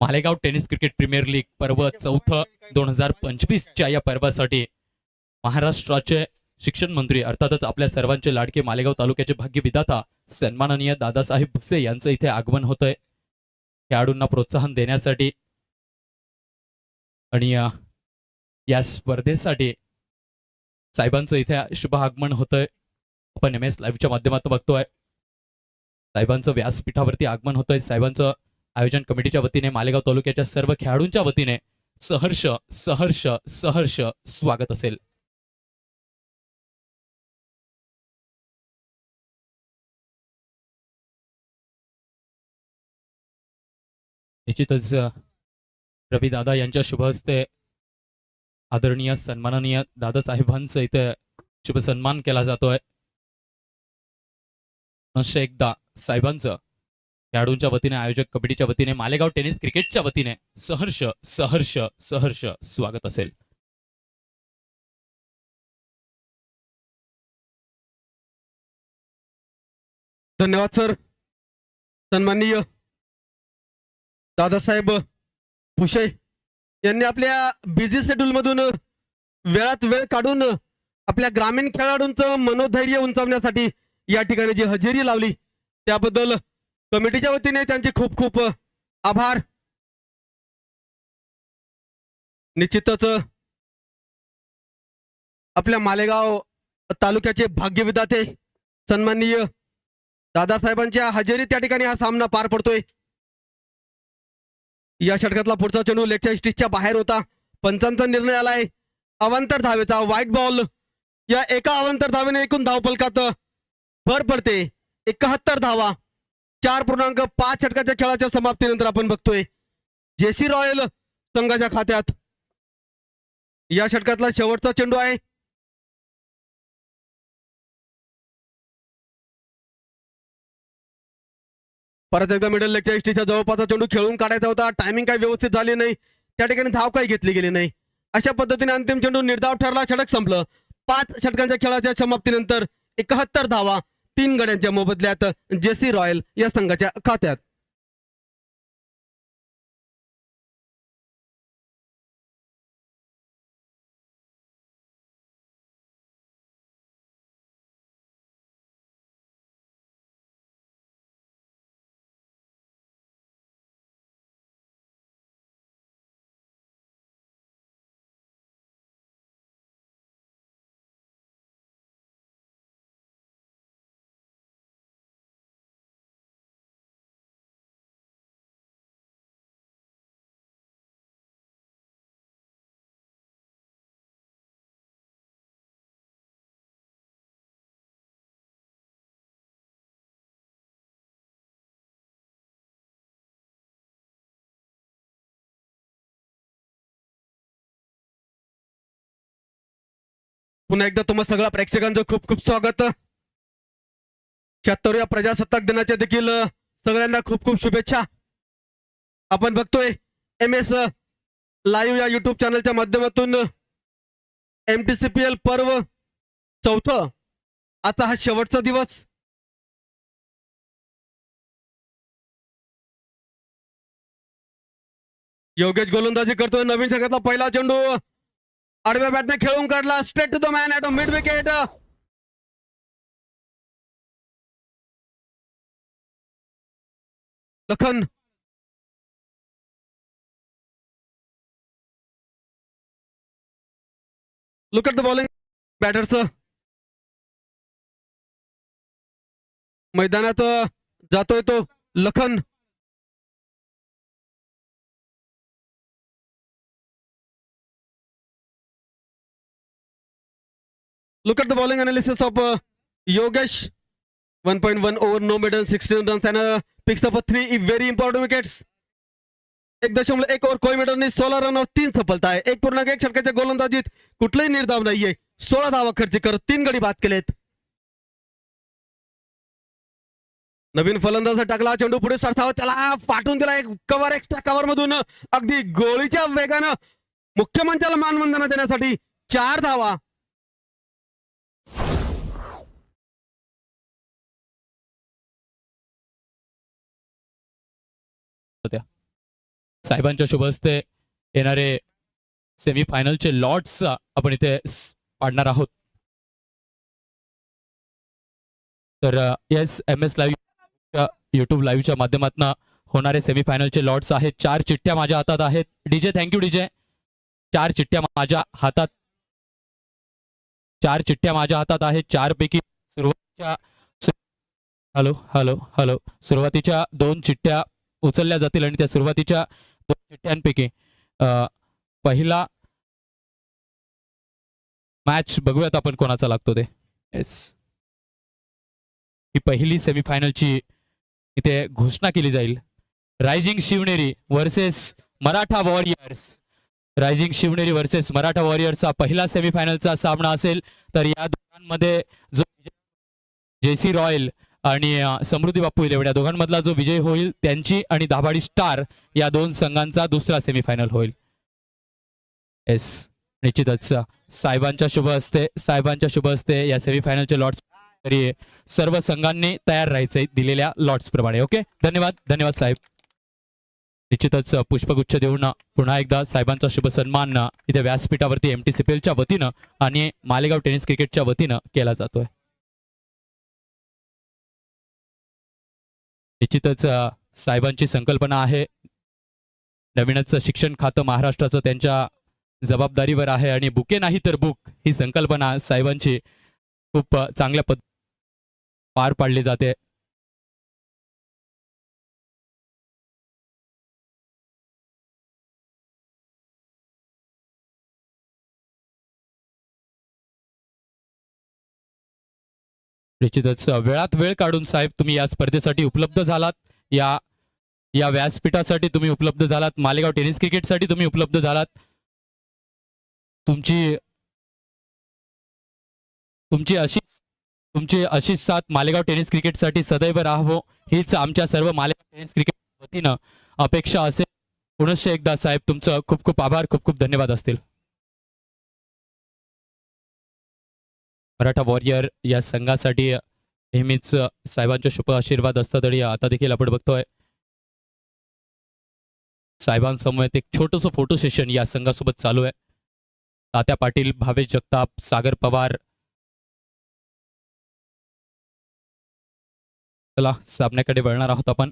Malegaon tennis cricket premier league पर्व चौथं 2025च्या या पर्वासाठी महाराष्ट्राचे शिक्षण मंत्री अर्थातच आपल्या सर्वांचे लाडके मालेगाव तालुक्याचे भाग्यविधाता सन्माननीय दादासाहेब भुसे यांचं इथे आगमन होतंय खेळाडूंना प्रोत्साहन देण्यासाठी आणि या स्पर्धेसाठी साहेबांचं इथे शुभ आगमन होतंय. आपण MS लाईव्हच्या माध्यमातून बघतोय साहेबांचं व्यासपीठावरती आगमन होतंय. साहेबांचं आयोजन कमिटीच्या वतीने मालेगाव तालुक्याच्या सर्व खेळाडूंच्या वतीने सहर्ष सहर्ष सहर्ष स्वागत असेल. निश्चितच रवी दादा यांच्या शुभ हस्ते आदरणीय सन्माननीय दादासाहेबांचं इथे शुभ सन्मान केला जातोय. अशा एकदा साहेबांचं खेळाडूंच्या वतीने आयोजक कमिटीच्या वतीने मालेगाव टेनिस क्रिकेटच्या वतीने सहर्ष सहर्ष सहर्ष स्वागत असेल. धन्यवाद सर. सन्माननीय दादासाहेब भुसे यांनी आपल्या बिझी शेड्यूल मधून वेळात वेळ काढून आपल्या ग्रामीण खेळाडूंचं मनोधैर्य उंचावण्यासाठी या ठिकाणी जी हजेरी लावली त्याबद्दल कमिटीच्या वतीने त्यांचे खूप खूप आभार. निश्चितच आपल्या मालेगाव तालुक्याचे भाग्यविधाते सन्माननीय दादासाहेबांच्या हजेरी त्या ठिकाणी हा सामना पार पडतोय. या षटकातला पुढचा चेंडू लेगच्या स्टिचच्या बाहेर होता. पंचांचा निर्णय आलाय अवांतर धावेचा. White ball. या एका अवांतर धावेने एकूण धावफलकात भर पडते 71 धावा. 4.5 षटकाच्या खेळाच्या समाप्तीनंतर आपण बघतोय जेसी रॉयल संघाच्या खात्यात या षटकातला शेवटचा चेंडू आहे. परत एकदा मिडल लेगच्या इष्टीच्या जवळपासचा चेंडू खेळून काढायचा होता. टायमिंग काही व्यवस्थित झाली नाही. त्या ठिकाणी धाव काही घेतली गेली नाही. अशा पद्धतीने अंतिम चेंडू निर्धाव ठरला. षटक संपलं. 5 षटकांच्या खेळाच्या समाप्तीनंतर 71 धावा 3 गड्यांच्या मोबदल्यात जेसी रॉयल या संघाच्या खात्यात. पुन्हा एकदा तुम्हा सगळ्या प्रेक्षकांचं खूप खूप स्वागत. 76व्या प्रजासत्ताक दिनाच्या देखील सगळ्यांना खूप खूप शुभेच्छा. आपण बघतोय MS लाईव्ह या युट्यूब चॅनलच्या माध्यमातून MTCPL पर्व चौथं. आजचा हा शेवटचा दिवस. योगेश गोलंदाजी करतोय. नवीन षटकातला पहिला चेंडू आडव्या बॅटने खेळून काढला. Straight to the man at mid wicket. Lakhan look at the bowling batters. मैदानात जातोय तो Lakhan. Look at the bowling analysis of Yogesh. 1.1 over, no middle, 16 runs and picks up 3 very important wickets. 1.1 over कोई मिडल ने 16 run और 3 सफलता आहे. 1.1 षटकाच्या गोलंदाजीत कुठलाही निर्धाव नाहीये. 16 धावा खर्च करत 3 गडी बाद केलेत. नवीन फलंदाज टाकला. चेंडू पुढे सरसावत त्याला फाटून दिला. एक कव्हर एक्स्ट्रा कव्हर मधून अगदी गोळीच्या वेगानं मुख्य मंचाला मानवंदना देण्यासाठी 4 धावा. साहेबांच्या शुभ हस्ते येणारे सेमीफायनलचे लॉट्स आपण इथे पाडणार आहोत. तर येस MS लाईव्ह युट्यूब लाईव्हच्या माध्यमातून होणारे सेमीफायनलचे लॉट्स आहेत. 4 चिठ्ठ्या माझ्या हातात आहेत. DJ thank you DJ. 4 चिठ्ठ्या माझ्या हातात, 4 चिठ्ठ्या माझ्या हातात आहेत. 4 पैकी सुरुवातीच्या हॅलो हॅलो हॅलो सुरुवातीच्या 2 चिठ्ठ्या उचलल्या जातील आणि त्या सुरुवातीच्या 2 चिठ्ठ्यांपैकी पहिला मॅच बघूयात आपण कोणाचा लागतो ते. येस, ही पहिली सेमीफायनलची इथे घोषणा केली जाईल. Rising Shivneri versus Maratha warriors. Rising Shivneri versus Maratha वॉरियर्सचा पहिला सेमीफायनलचा सामना असेल. तर या दोघांमध्ये जो JC रॉयल आणि समृद्धी बापू एवढ्या दोघांमधला जो विजय होईल त्यांची आणि दाभाडी स्टार या 2 संघांचा दुसरा सेमीफायनल होईल. येस, निश्चितच साहेबांच्या शुभ हस्ते या सेमीफायनलचे लॉट्स तरी सर्व संघांनी तयार राहायचे दिलेल्या लॉट्स प्रमाणे. ओके, धन्यवाद धन्यवाद साहेब. निश्चितच पुष्पगुच्छ देऊन पुन्हा एकदा साहेबांचा शुभ सन्मान इथे व्यासपीठावरती MTCPLच्या वतीनं आणि मालेगाव टेनिस क्रिकेटच्या वतीनं केला जातोय. निश्चितच साहेबांची संकल्पना आहे, नवीनच शिक्षण खातं महाराष्ट्राचं त्यांच्या जबाबदारीवर आहे आणि बुके नाही तर बुक ही संकल्पना साहेबांची खूप चांगल्या पार पाडली जाते. निश्चितच वेळात वेळ काढून साहेब तुम्ही या स्पर्धेसाठी उपलब्ध झालात, या व्यासपीठासाठी तुम्ही उपलब्ध झालात, मालेगाव टेनिस क्रिकेटसाठी तुम्ही उपलब्ध झालात. तुमची अशीच साथ मालेगाव टेनिस क्रिकेटसाठी सदैव राहावो हीच आमच्या सर्व मालेगाव टेनिस क्रिकेट वतीनं अपेक्षा असेल. पुनश्च एकदा साहेब तुमचं खूप खूप आभार, खूप खूप धन्यवाद असतील. मराठा वॉरियर या संघासाठी नेहमीच साहेबांचे शुभ आशीर्वाद असतात आणि आता देखील आपण बघतोय साहेबांसमवेत एक छोटंसं फोटो सेशन या संघासोबत चालू आहे. तात्या पाटील, भावेश जगताप, सागर पवार. चला सामन्याकडे वळणार आहोत आपण.